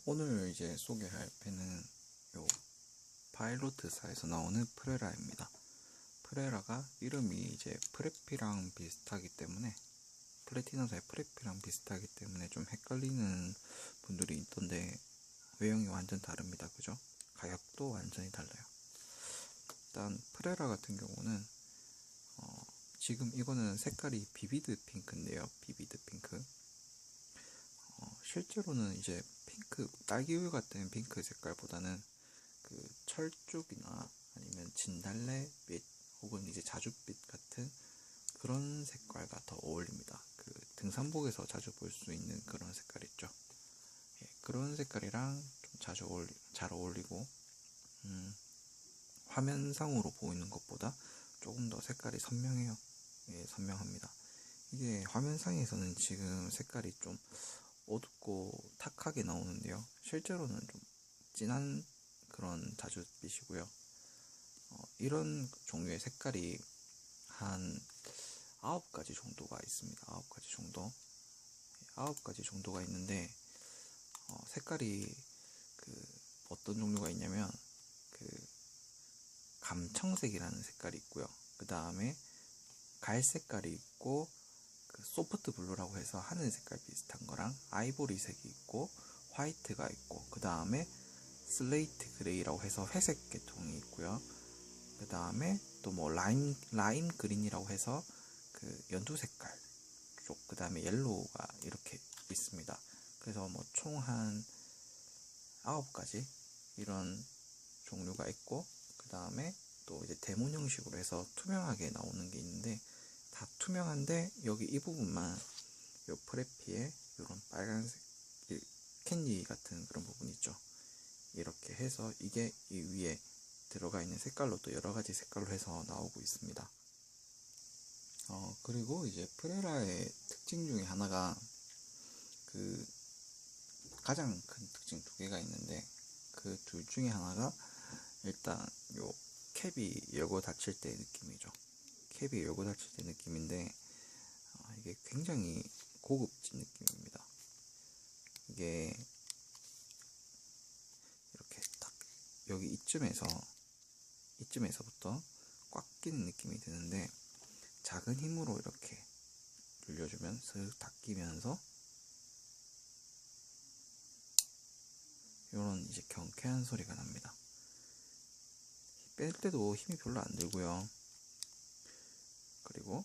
오늘 이제 소개할 펜은 요 파일로트사에서 나오는 프레라입니다. 프레라가 이름이 이제 프레피랑 비슷하기 때문에, 플래티넘사의 프레피랑 비슷하기 때문에 좀 헷갈리는 분들이 있던데 외형이 완전 다릅니다. 그죠? 가격도 완전히 달라요. 일단 프레라 같은 경우는 지금 이거는 색깔이 비비드 핑크인데요. 비비드 핑크. 실제로는 이제 핑크, 딸기우유 같은 핑크 색깔보다는 그 철쭉이나 아니면 진달래빛 혹은 이제 자줏빛 같은 그런 색깔과 더 어울립니다. 그 등산복에서 자주 볼 수 있는 그런 색깔 있죠. 예, 그런 색깔이랑 좀 잘 어울리고, 화면상으로 보이는 것보다 조금 더 색깔이 선명해요. 예, 선명합니다. 이게 화면상에서는 지금 색깔이 좀 어둡고 탁하게 나오는데요. 실제로는 좀 진한 그런 자줏빛이고요. 이런 종류의 색깔이 한 9가지 정도가 있습니다. 9가지 정도. 9가지 정도가 있는데, 색깔이 어떤 종류가 있냐면, 감청색이라는 색깔이 있고요. 그 다음에 갈색깔이 있고, 소프트 블루라고 해서 하늘 색깔 비슷한 거랑 아이보리색이 있고, 화이트가 있고, 그 다음에 슬레이트 그레이라고 해서 회색 계통이 있고요. 그 다음에 또 뭐 라임 그린이라고 해서 연두 색깔 쪽, 그 다음에 옐로우가 이렇게 있습니다. 그래서 뭐 총 한 9가지 이런 종류가 있고, 그 다음에 또 이제 대문 형식으로 해서 투명하게 나오는 게 있는데, 다 투명한데 여기 이 부분만 요 프레피에 이런 빨간색 캔디 같은 그런 부분 있죠. 이렇게 해서 이게 이 위에 들어가 있는 색깔로 또 여러가지 색깔로 해서 나오고 있습니다. 그리고 이제 프레라의 특징 중에 하나가 가장 큰 특징 2개가 있는데, 그 둘 중에 하나가 일단 요 캡이 열고 닫힐 때 느낌이죠. 캡이 열고 닫힐 때 느낌인데, 이게 굉장히 고급진 느낌입니다. 이게 이렇게 딱 여기 이쯤에서부터 꽉 끼는 느낌이 드는데, 작은 힘으로 이렇게 눌려주면 슥 닫히면서 이런 이제 경쾌한 소리가 납니다. 뺄 때도 힘이 별로 안 들고요. 그리고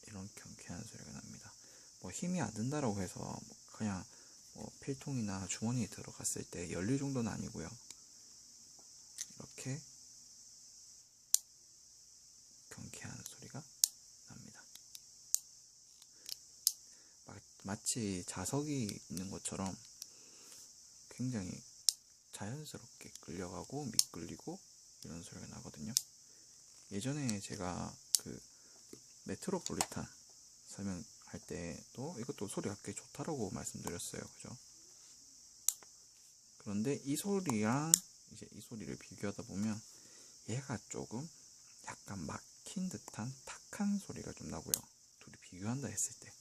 이런 경쾌한 소리가 납니다. 뭐 힘이 안 든다라고 해서 그냥 필통이나 주머니에 들어갔을 때 열릴 정도는 아니고요. 이렇게 경쾌한 소리가 납니다. 마치 자석이 있는 것처럼 굉장히 자연스럽게 끌려가고 미끌리고 이런 소리가 나거든요. 예전에 제가 메트로폴리탄 설명할 때도 이것도 소리가 꽤 좋다라고 말씀드렸어요. 그죠? 그런데 이 소리랑 이제 이 소리를 비교하다 보면 얘가 조금 약간 막힌 듯한 탁한 소리가 좀 나고요. 둘이 비교한다 했을 때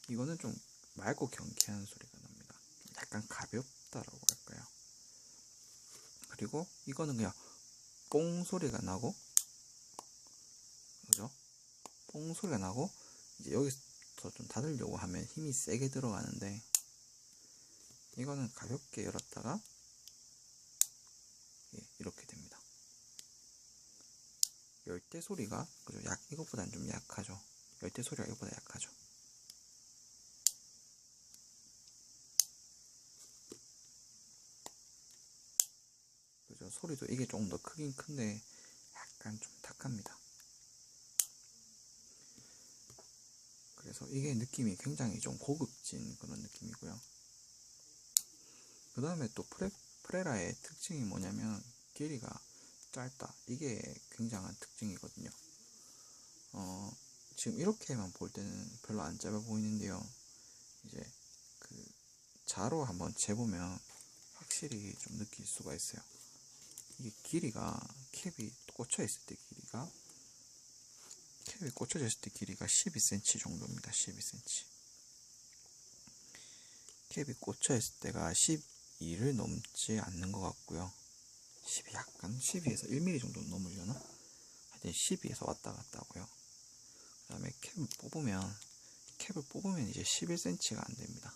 이거는 좀 맑고 경쾌한 소리가 납니다. 좀 약간 가볍다라고 할까요? 그리고 이거는 그냥 뽕 소리가 나고, 그죠? 뽕 소리가 나고, 이제 여기서 좀 닫으려고 하면 힘이 세게 들어가는데, 이거는 가볍게 열었다가 이렇게 됩니다. 열 때 소리가, 그죠? 이것보다는 좀 약하죠. 열 때 소리가 이것보다 약하죠. 그죠? 소리도 이게 조금 더 크긴 큰데 약간 좀 탁합니다. 그래서 이게 느낌이 굉장히 좀 고급진 그런 느낌이고요. 그 다음에 또 프레라의 특징이 뭐냐면 길이가 짧다. 이게 굉장한 특징이거든요. 지금 이렇게만 볼 때는 별로 안 짧아 보이는데요. 이제 자로 한번 재보면 확실히 좀 느낄 수가 있어요. 이게 길이가 캡이 꽂혀져 있을 때 길이가 12cm 정도입니다. 12cm. 캡이 꽂혀 있을 때가 12를 넘지 않는 것 같고요. 12 약간 12에서 1mm 정도 넘으려나? 하여튼 12에서 왔다 갔다 하고요. 그 다음에 캡을 뽑으면 이제 11cm가 안 됩니다.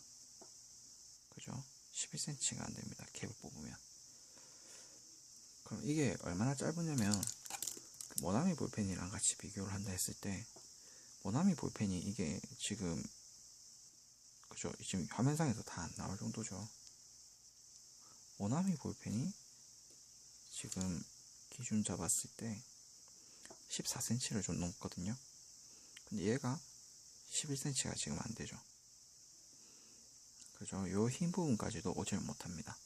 그죠? 11cm가 안 됩니다. 캡을 뽑으면. 그럼 이게 얼마나 짧으냐면, 그 모나미 볼펜이랑 같이 비교를 한다 했을 때, 모나미 볼펜이 이게 지금, 그죠? 지금 화면상에서 다 안 나올 정도죠. 모나미 볼펜이 지금 기준 잡았을 때 14cm를 좀 넘거든요. 근데 얘가 11cm가 지금 안 되죠. 그죠? 요 흰 부분까지도 오질 못합니다.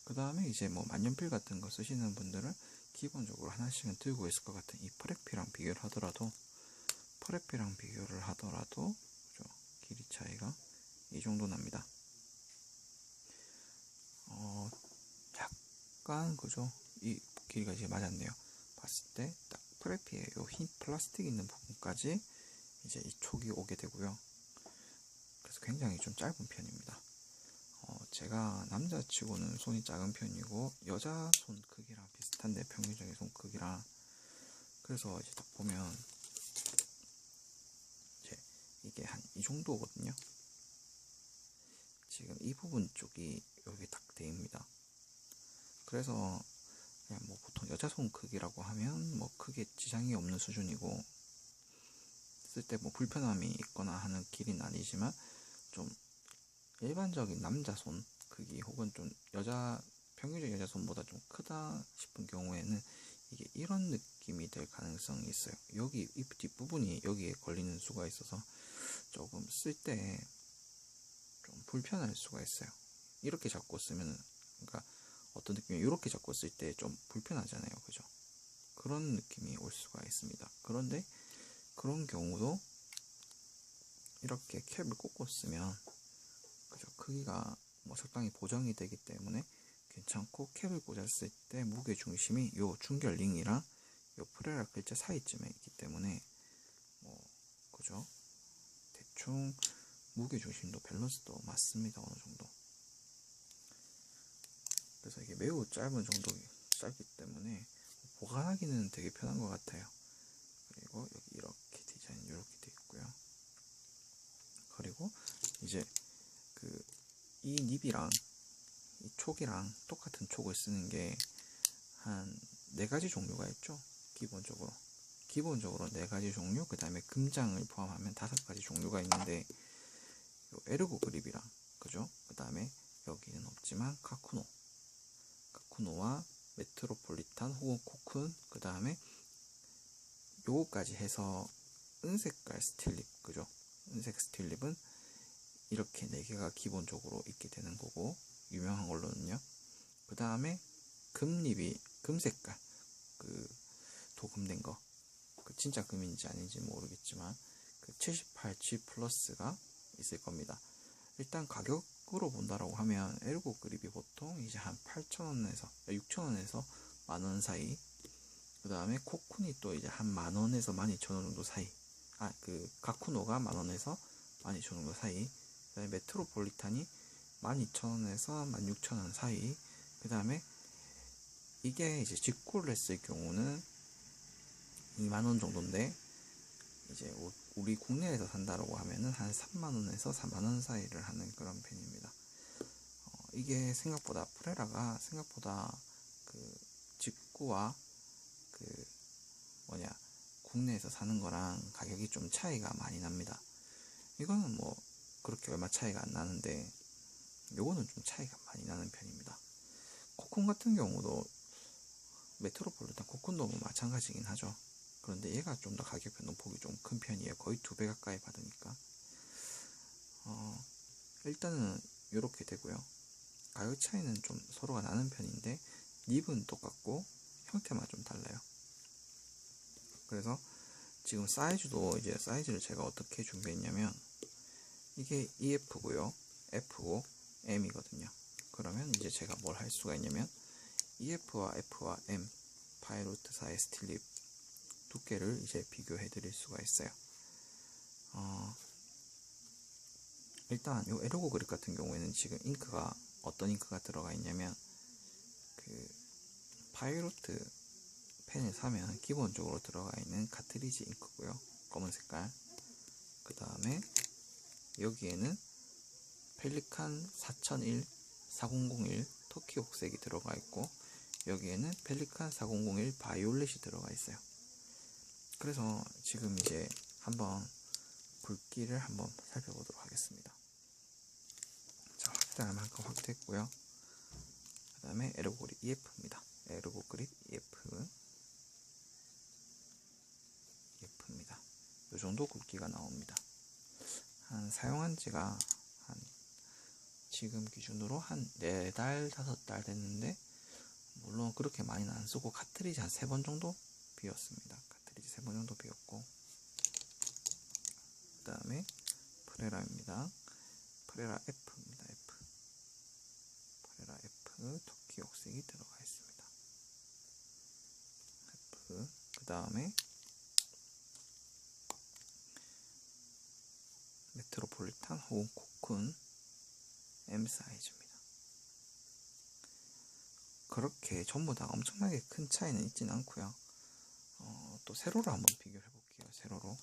그 다음에 이제 뭐 만년필 같은 거 쓰시는 분들은 기본적으로 하나씩은 들고 있을 것 같은 이 프레피랑 비교를 하더라도 그죠? 길이 차이가 이 정도 납니다. 약간 그죠? 이 길이가 이제 맞았네요. 봤을 때 딱 프레피의 요 흰 플라스틱 있는 부분까지 이제 이 촉이 오게 되고요. 그래서 굉장히 좀 짧은 편입니다. 제가 남자치고는 손이 작은 편이고 여자 손 크기랑 비슷한데, 평균적인 손 크기랑. 그래서 이제 딱 보면 이제 이게 한 이 정도거든요. 지금 이 부분 쪽이 여기 딱 되입니다. 그래서 그냥 뭐 보통 여자 손 크기라고 하면 뭐 크게 지장이 없는 수준이고, 쓸 때 뭐 불편함이 있거나 하는 길이는 아니지만, 좀 일반적인 남자 손 크기 혹은 좀 평균적인 여자 손보다 좀 크다 싶은 경우에는 이게 이런 느낌이 될 가능성이 있어요. 여기 이 뒷부분이 여기에 걸리는 수가 있어서 조금 쓸 때 좀 불편할 수가 있어요. 이렇게 잡고 쓰면, 그러니까 어떤 느낌이, 이렇게 잡고 쓸 때 좀 불편하잖아요. 그죠? 그런 느낌이 올 수가 있습니다. 그런데 그런 경우도 이렇게 캡을 꽂고 쓰면, 그죠? 크기가 뭐 적당히 보정이 되기 때문에 괜찮고, 캡을 꽂았을 때 무게 중심이 요 중결 링이랑 요 프레라 글자 사이쯤에 있기 때문에 뭐 그죠? 대충 무게 중심도 밸런스도 맞습니다. 어느 정도. 그래서 이게 매우 짧기 때문에 보관하기는 되게 편한 것 같아요. 그리고 여기 이렇게 디자인 이렇게 되어 있고요. 그리고 이제 이 닙이랑 이 촉이랑 똑같은 촉을 쓰는 게 한 4가지 종류가 있죠. 기본적으로 4가지 종류, 그 다음에 금장을 포함하면 5가지 종류가 있는데, 요 에르고 그립이랑, 그죠? 그 다음에 여기는 없지만 카쿠노와 메트로폴리탄 혹은 코쿤, 그 다음에 요거까지 해서 은색깔 스틸립, 그죠? 은색 스틸립은 이렇게 4개가 기본적으로 있게 되는 거고, 유명한 걸로는요. 그 다음에 금립이 금색깔, 도금된 거, 진짜 금인지 아닌지 모르겠지만 78G 플러스가 있을 겁니다. 일단 가격으로 본다라고 하면 에르고 그립이 보통 이제 한 8,000원에서 6,000원에서 만원 사이, 그 다음에 코쿤이 또 이제 한 만원에서 12,000원 정도 사이, 가쿠노가 만원에서 12,000원 정도 사이, 그 다음에 메트로폴리탄이 12,000원에서 16,000원 사이, 그 다음에 이게 이제 직구를 했을 경우는 2만원 정도인데, 이제 우리 국내에서 산다라고 하면은 한 3만원에서 4만원 사이를 하는 그런 편입니다. 이게 프레라가 생각보다 직구와 국내에서 사는 거랑 가격이 좀 차이가 많이 납니다. 이거는 뭐 그렇게 얼마 차이가 안 나는데, 요거는 좀 차이가 많이 나는 편입니다. 코쿤 같은 경우도 메트로폴리탄 코쿤도 뭐 마찬가지긴 하죠. 그런데 얘가 좀 더 가격 변동폭이 좀 큰 편이에요. 거의 2배 가까이 받으니까. 일단은 이렇게 되고요. 가격 차이는 좀 서로가 나는 편인데, 닙은 똑같고 형태만 좀 달라요. 그래서 지금 사이즈를 제가 어떻게 준비했냐면, 이게 EF고요, F고 M이거든요. 그러면 이제 제가 뭘 할 수가 있냐면, EF와 F와 M 파이로트 사이 스틸립 두께를 이제 비교해 드릴 수가 있어요. 일단 이 에르고 그립 같은 경우에는 지금 잉크가 어떤 잉크가 들어가 있냐면 그 파이로트 펜을 사면 기본적으로 들어가 있는 카트리지 잉크고요. 검은 색깔. 그 다음에 여기에는 펠리칸 4001, 4001 터키 옥색이 들어가 있고 여기에는 펠리칸 4001 바이올렛이 들어가 있어요. 그래서 지금 이제 한번 굵기를 한번 살펴보도록 하겠습니다. 자, 확대할 만큼 확대했고요. 그 다음에 에르고 그립 EF입니다. 에르고 그립 EF입니다. 이 정도 굵기가 나옵니다. 한 사용한 지가 지금 기준으로 한 4달, 5달 됐는데, 물론 그렇게 많이는 안 쓰고, 카트리지 한 3번 정도 비웠습니다. 카트리지 3번 정도 비웠고, 그 다음에 프레라입니다. 프레라 F입니다. 프레라 F, 터키 옥색이 들어가 있습니다. F, 그 다음에 메트로폴리탄 혹은 코쿤 M 사이즈입니다. 그렇게 전부 다 엄청나게 큰 차이는 있진 않고요. 또 세로로 한번 비교를 해볼게요. 세로로.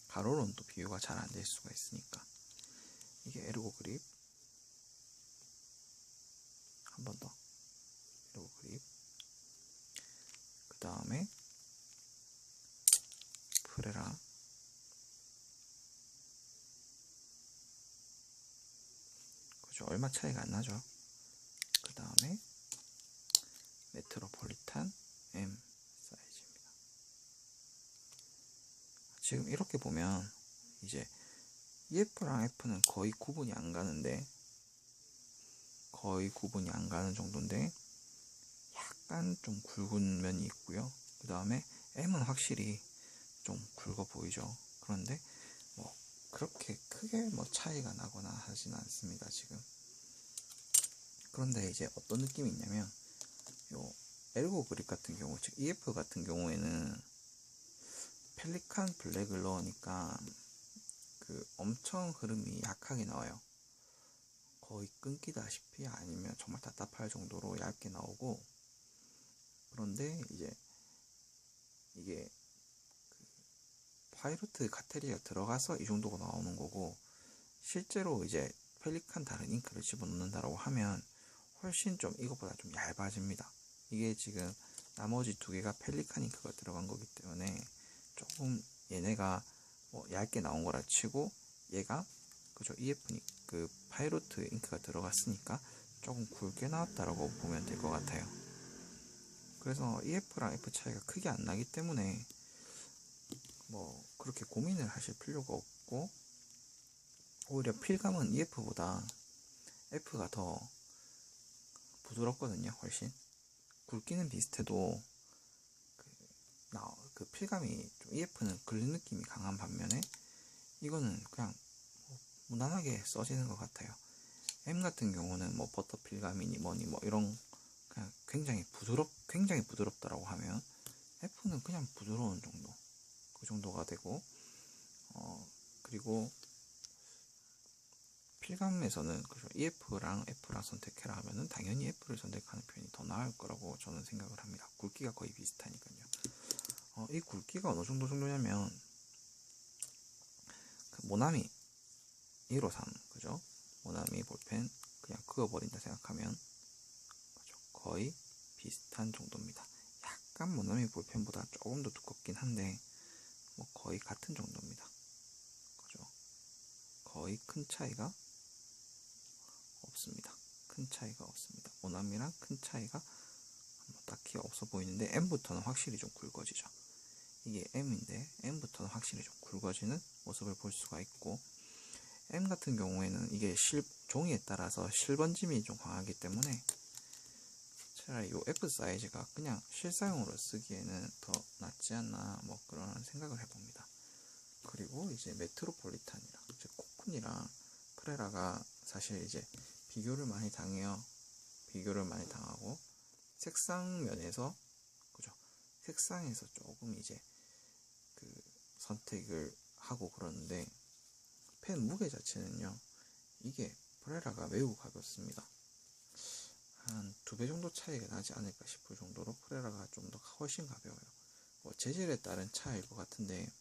가로로는 또 비교가 잘 안 될 수가 있으니까. 이게 에르고 그립. 한 번 더. 에르고 그립. 그 다음에 프레라. 그죠? 얼마 차이가 안 나죠. 그 다음에 메트로폴리탄 M 사이즈입니다. 지금 이렇게 보면 이제 EF랑 F는 거의 구분이 안 가는데 정도인데 약간 좀 굵은 면이 있고요. 그 다음에 M은 확실히 좀 굵어 보이죠. 그런데 뭐 그렇게 크게 뭐 차이가 나거나 하진 않습니다. 지금. 그런데 이제 어떤 느낌이 있냐면 요 에르고 그립 같은 경우, 즉 EF 같은 경우에는 펠리칸 블랙을 넣으니까 그 엄청 흐름이 약하게 나와요. 거의 끊기다시피 아니면 정말 답답할 정도로 얇게 나오고, 그런데 이제 이게 그 파이로트 카테리가 들어가서 이 정도가 나오는 거고, 실제로 이제 펠리칸 다른 잉크를 집어넣는다라고 하면 훨씬 좀 이것보다 좀 얇아집니다. 이게 지금 나머지 두 개가 펠리칸 잉크가 들어간 거기 때문에 조금 얘네가 뭐 얇게 나온 거라 치고 얘가 그죠, EF 그 파이로트 잉크가 들어갔으니까 조금 굵게 나왔다라고 보면 될 것 같아요. 그래서 EF랑 F 차이가 크게 안 나기 때문에 뭐 그렇게 고민을 하실 필요가 없고, 오히려 필감은 EF보다 F가 더 부드럽거든요. 훨씬 굵기는 비슷해도 그 필감이 좀 EF는 글린 느낌이 강한 반면에 이거는 그냥 무난하게 써지는 것 같아요. M 같은 경우는 뭐 버터 필감이니 뭐니 뭐 이런 그냥 굉장히 부드럽다라고 하면 F는 그냥 부드러운 정도, 그 정도가 되고, 그리고 필감에서는 그렇죠. EF랑 F랑 선택해라 하면은 당연히 F를 선택하는 편이 더 나을 거라고 저는 생각을 합니다. 굵기가 거의 비슷하니까요. 이 굵기가 어느 정도냐면 그 모나미 153, 그죠? 모나미 볼펜 그냥 그어버린다 생각하면 그죠? 거의 비슷한 정도입니다. 약간 모나미 볼펜보다 조금 더 두껍긴 한데 뭐 거의 같은 정도입니다. 그죠? 거의 큰 차이가 없습니다. 모나미랑 큰 차이가 뭐 딱히 없어 보이는데 M부터는 확실히 좀 굵어지죠. 이게 M인데 M부터는 확실히 좀 굵어지는 모습을 볼 수가 있고, M 같은 경우에는 이게 종이에 따라서 실번짐이 좀 강하기 때문에 차라리 이 F 사이즈가 그냥 실사용으로 쓰기에는 더 낫지 않나 뭐 그런 생각을 해봅니다. 그리고 이제 메트로폴리탄이랑 즉 코쿤이랑 프레라가 사실 이제 비교를 많이 당하고 색상 면에서 그죠? 색상에서 조금 이제 그 선택을 하고 그러는데, 펜 무게 자체는요, 이게 프레라가 매우 가볍습니다. 한 2배 정도 차이가 나지 않을까 싶을 정도로 프레라가 좀 더 훨씬 가벼워요. 뭐 재질에 따른 차이일 것 같은데,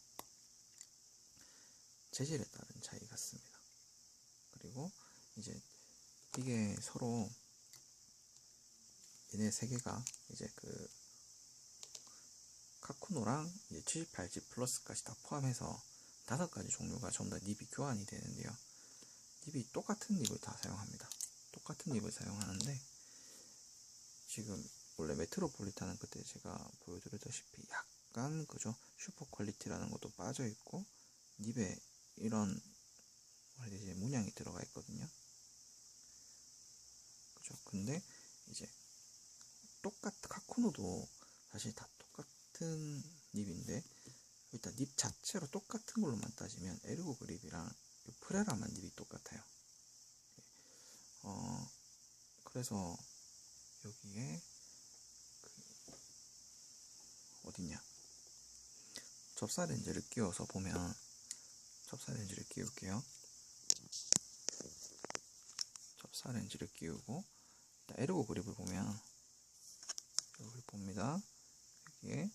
재질에 따른 차이 같습니다. 그리고 이제 이게 서로 얘네 세 개가 이제 그 카쿠노랑 이제 78G 플러스까지 다 포함해서 5가지 종류가 전부 다 닙이 교환이 되는데요. 닙이 똑같은 닙을 다 사용합니다. 똑같은 닙을 사용하는데, 지금 원래 메트로폴리탄은 그때 제가 보여드렸다시피 약간 그죠, 슈퍼 퀄리티라는 것도 빠져 있고 닙에 이런 뭐라 해야 되지, 문양이 들어가 있거든요. 그죠? 근데 이제 카쿠노도 사실 다 똑같은 닙인데, 일단 닙 자체로 똑같은 걸로만 따지면 에르고 그립이랑 프레라만 닙이 똑같아요. 그래서 여기에 어딨냐, 접사 렌즈를 끼워서 보면, 접사 렌즈를 끼울게요. 접사 렌즈를 끼우고 일단 에르고 그립을 보면, 여기 봅니다. 여기에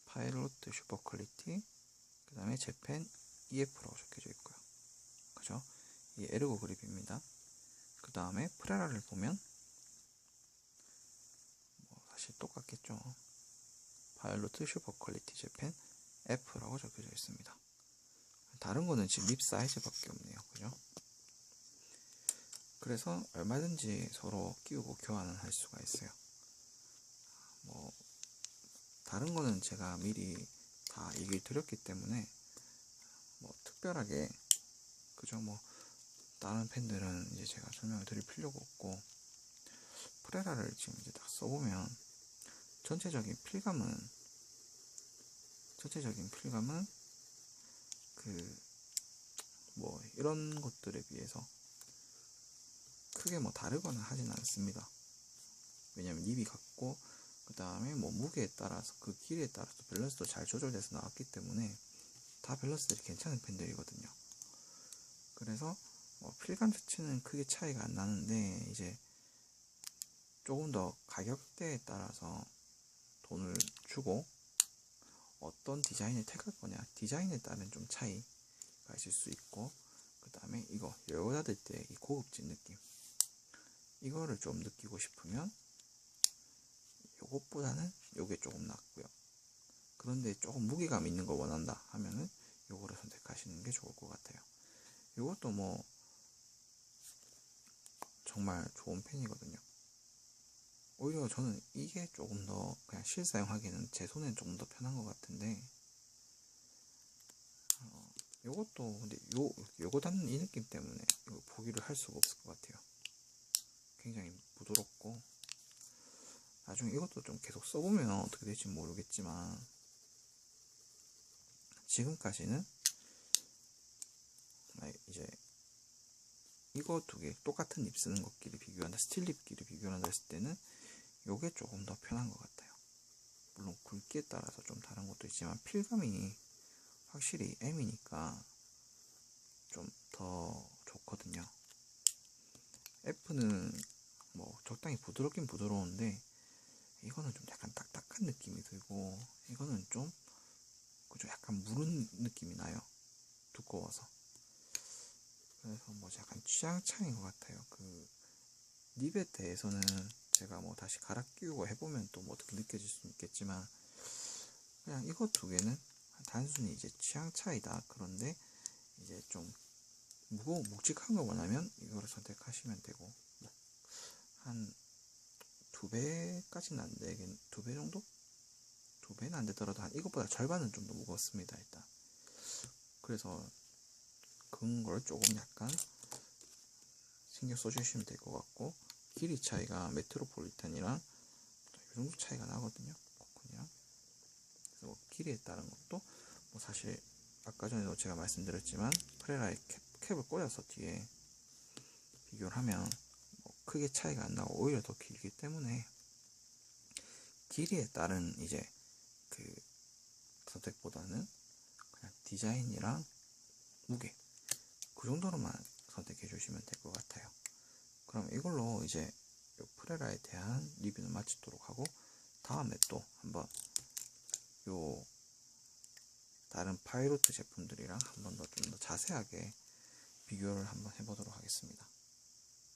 파일로트 슈퍼 퀄리티, 그 다음에 재팬 EF라고 적혀져 있고요. 그죠? 이 에르고 그립입니다. 그 다음에 프레라를 보면 뭐 사실 똑같겠죠. 파일로트 슈퍼 퀄리티 재팬 F라고 적혀져 있습니다. 다른 거는 지금 립 사이즈밖에 없네요. 그죠? 그래서 얼마든지 서로 끼우고 교환을 할 수가 있어요. 뭐 다른 거는 제가 미리 다 얘기를 드렸기 때문에 뭐 특별하게, 그죠, 뭐 다른 펜들은 이제 제가 설명을 드릴 필요가 없고, 프레라를 지금 이제 딱 써보면 전체적인 필감은 그 뭐 이런 것들에 비해서 크게 뭐 다르거나 하진 않습니다. 왜냐면 닙이 같고, 그 다음에 뭐 무게에 따라서 그 길이에 따라서 밸런스도 잘 조절돼서 나왔기 때문에 다 밸런스들이 괜찮은 펜들이거든요. 그래서 뭐 필감 자체는 크게 차이가 안 나는데, 이제 조금 더 가격대에 따라서 돈을 주고 어떤 디자인을 택할 거냐, 디자인에 따른 좀 차이가 있을 수 있고, 그 다음에 이거 열고 닫을 때 이 고급진 느낌, 이거를 좀 느끼고 싶으면 요것보다는 요게 조금 낫고요. 그런데 조금 무게감 있는 거 원한다 하면은 요거를 선택하시는 게 좋을 것 같아요. 요것도 뭐 정말 좋은 펜이거든요. 오히려 저는 이게 조금 더 그냥 실사용하기에는 제 손에는 조금 더 편한 것 같은데, 요것도 근데 요거 닿는 이 느낌 때문에 이거 포기를 할 수가 없을 것 같아요. 굉장히 부드럽고, 나중에 이것도 좀 계속 써보면 어떻게 될지 모르겠지만, 지금까지는 이제 이거 두 개 똑같은 립 쓰는 것끼리 비교한다, 스틸립끼리 비교한다 했을 때는 요게 조금 더 편한 것 같아요. 물론 굵기에 따라서 좀 다른 것도 있지만 필감이 확실히 M이니까 좀 더 좋거든요. F는 뭐 적당히 부드럽긴 부드러운데, 이거는 좀 약간 딱딱한 느낌이 들고, 이거는 좀 그죠, 약간 무른 느낌이 나요. 두꺼워서. 그래서 뭐 약간 취향 차이인 것 같아요. 그 립에 대해서는 제가 뭐 다시 갈아 끼우고 해보면 또 뭐 어떻게 느껴질 수 있겠지만, 그냥 이거 두 개는 단순히 이제 취향 차이다. 그런데 이제 좀 묵직한 거 원하면 이거를 선택하시면 되고, 한 2배까지는 안 되긴, 2배 정도? 2배는 안 되더라도 한 이것보다 절반은 좀 더 무겁습니다, 일단. 그래서 그런 걸 조금 약간 신경 써주시면 될 것 같고, 길이 차이가 메트로폴리탄이랑 이 정도 차이가 나거든요, 코쿤이랑. 그래서 뭐 길이에 따른 것도 뭐 사실 아까 전에도 제가 말씀드렸지만 프레라에 캡을 꽂아서 뒤에 비교를 하면 뭐 크게 차이가 안 나고 오히려 더 길기 때문에, 길이에 따른 이제 그 선택보다는 그냥 디자인이랑 무게, 그 정도로만 선택해 주시면 될 것 같아요. 그럼 이걸로 이제 요 프레라에 대한 리뷰는 마치도록 하고, 다음에 또 한번 요 다른 파이로트 제품들이랑 한 번 더 좀 더 자세하게 비교를 한번 해보도록 하겠습니다.